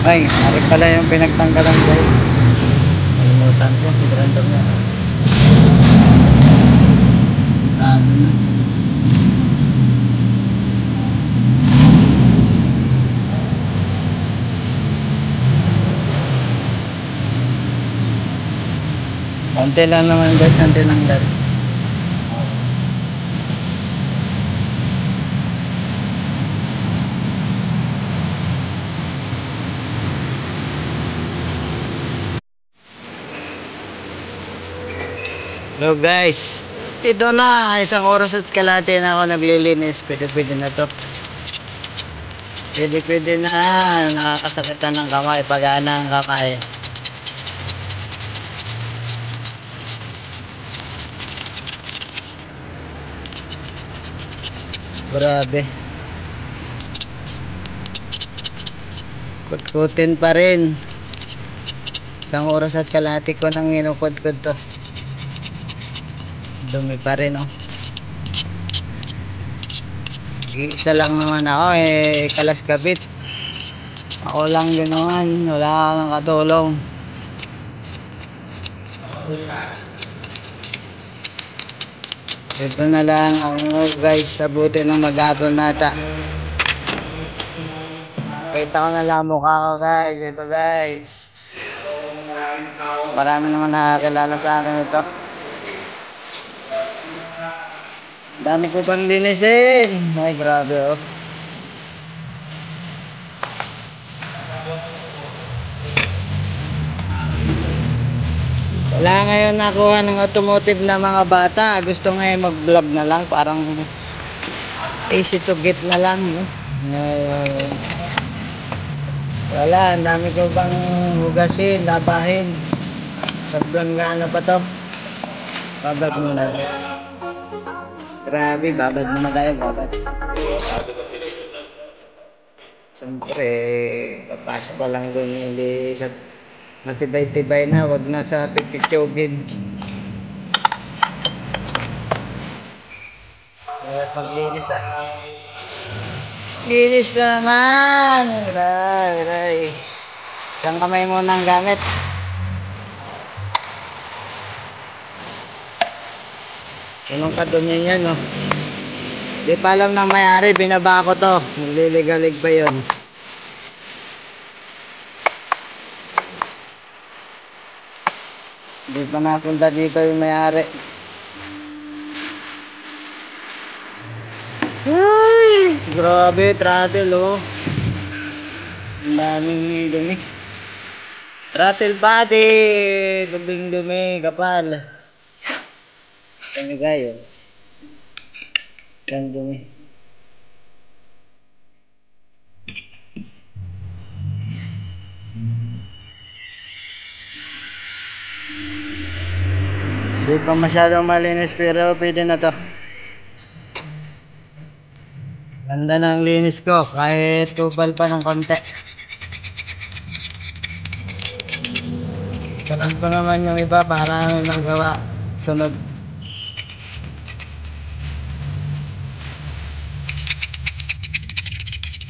Ay, ari pala yung pinagtanggalan ko. Kalimutan ko, random na. Konti lang naman guys, konti lang dali. Hello guys, ito na, isang oras at kalahati na ako naglilinis. Pwede na to. Pwede na, nakakasakitan ng kamay, pag-aana ang kamay. Grabe. Kutkutin pa rin. Isang oras at kalahati ko nang inukod-kod to. Dumi pa rin oh. Isa lang naman ako kalas kabit. Ako lang yun naman, wala kang katulong. Ito na lang ako guys, sabuti ng mag-apple nata. Kita ko na lang mukha ko guys, ito guys. Marami naman nakakilala sa akin ito. Dami ko pang linisin. Ay grabe oh. Wala ngayon nakuha ng automotive na mga bata. Gusto ngayon mag-vlog na lang. Parang easy to get na lang. Wala, ang dami ko bang hugasin, labahin. Sablon nga ano pa to. Babad muna. Grabe, babad muna tayo, babad. Siyempre, papasok pa lang doon, hindi sa matibay-tibay na, wag na sa pipitsugin. Maglinis ah. Linis ka naman! Aray. Isang kamay mo ng gamit. Anong kadumi yan, no? Di pa alam ng may-ari, binaba ko to. Nililigalig pa yun. Di pa napunta dito yung may-ari. Ay, grabe, throttle, oh. Ang daming dumi. Throttle body! Dumi, kapal. Ano gayo? Ang dumi. Hindi pa masyadong malinis pero pwede na to. Ganda ng linis ko kahit tubal pa ng konti. Ganun pa naman yung iba para magawa sunod.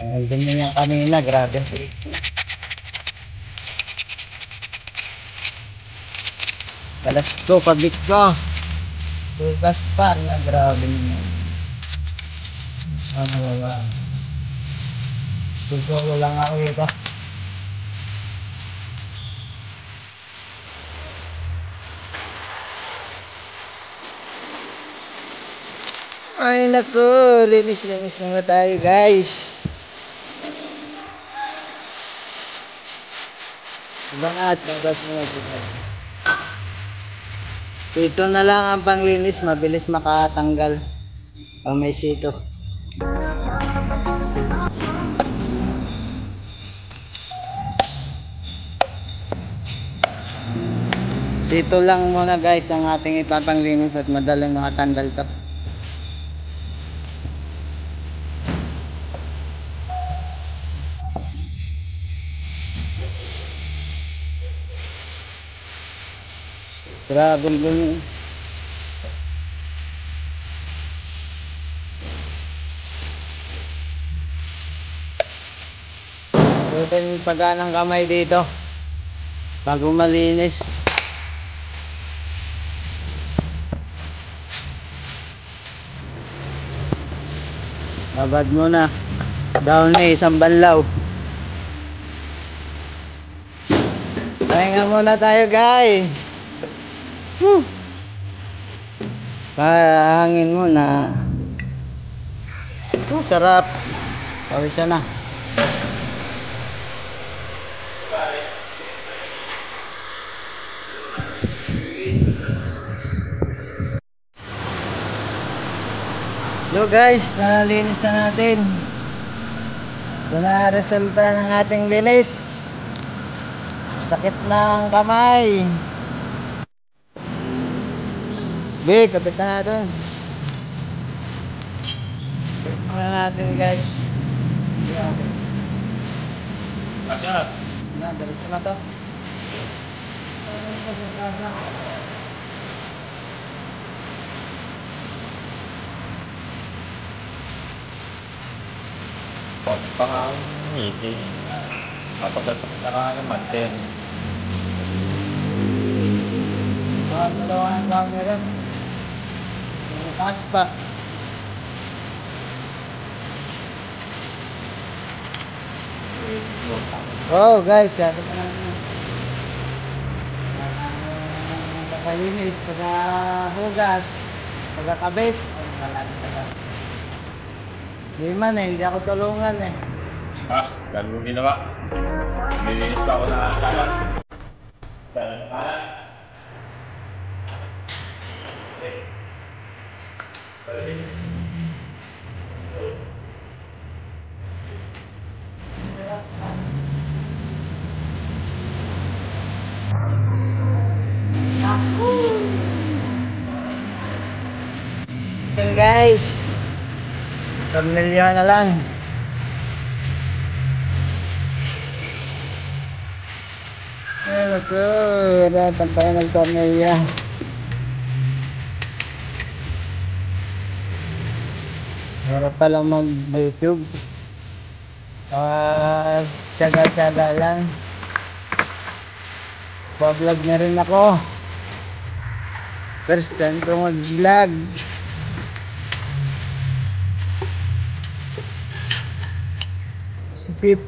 Ang dumi niya kanina, grabe. Kalas ko, pabit ko. Tugas pa na, grabe niya. Ano ba? Tugo lang ako ito. Ay naku, linis muna tayo guys. Bangat, bagas mo na. Ito na lang ang panglinis, mabilis makatanggal ang may sito. Sito lang muna guys ang ating ipapanglinis at madaling makatanggal to. Grabe ganyan. Butin pagka ng kamay dito. Bago malinis. Babad muna. Down na isang banlaw. Pahinga muna tayo guys. Hangin muna. Sarap. Pawisan na. So guys, nalinis na natin. Ito na resulta ng ating linis. Sakit ng kamay. Big, kapit na natin. Kapit na natin guys. Asya. Diretso na to. Pang meeting. Kapag nakakamantin. Dalawa ang camera. Taas pa. Oh guys, kapit na natin. Pagkalinis, pagkahugas, pagkakabit. Hindi man eh, hindi ako tulungan eh. Ha? Ganun mo ginawa. Nilinis pa ako na kalat. Kalat. Yan guys, tornilyo na lang. Ay naku, hiratan tayo ng tornilyo. Hirap palang mag-YouTube. Tsaga-tsaga lang. Pa-vlog na rin ako. First time ko mag-vlog. Skip.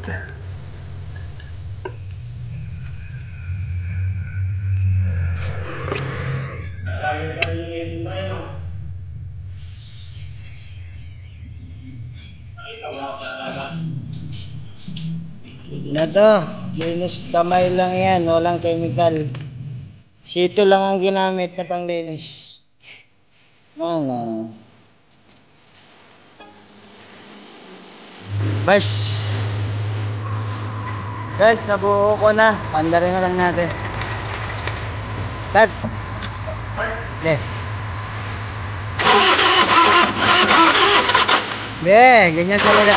Na to, linis kamay lang yan, walang chemical. Sito lang ang ginamit na panglinis. Ano? Bas. Guys, nabuo ko na. Pandarin na lang natin. Tag. Left. Ganyan talaga.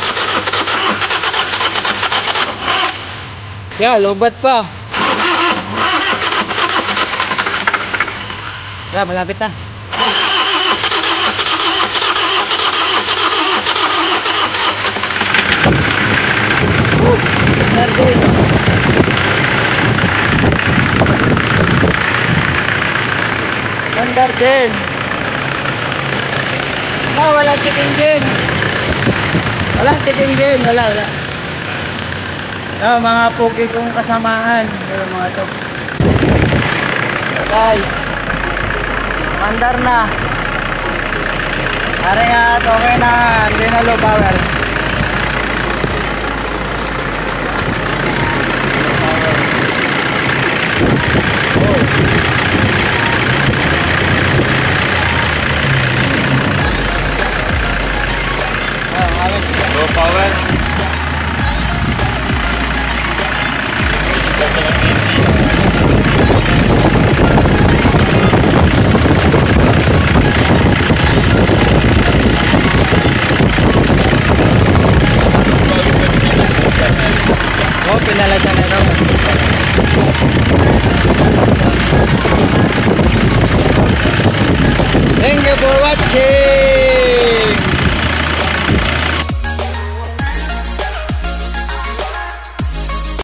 Lobat pa. Malapit na. Nardin. Nardin. Walang tipping din. Walang tipping din. Wala. Mga pugi kong kasamaan. Pero mga to. Guys. Mandar na. Pare nga ito. Okay na. Hindi na low power. Low power. Ganda ng engine.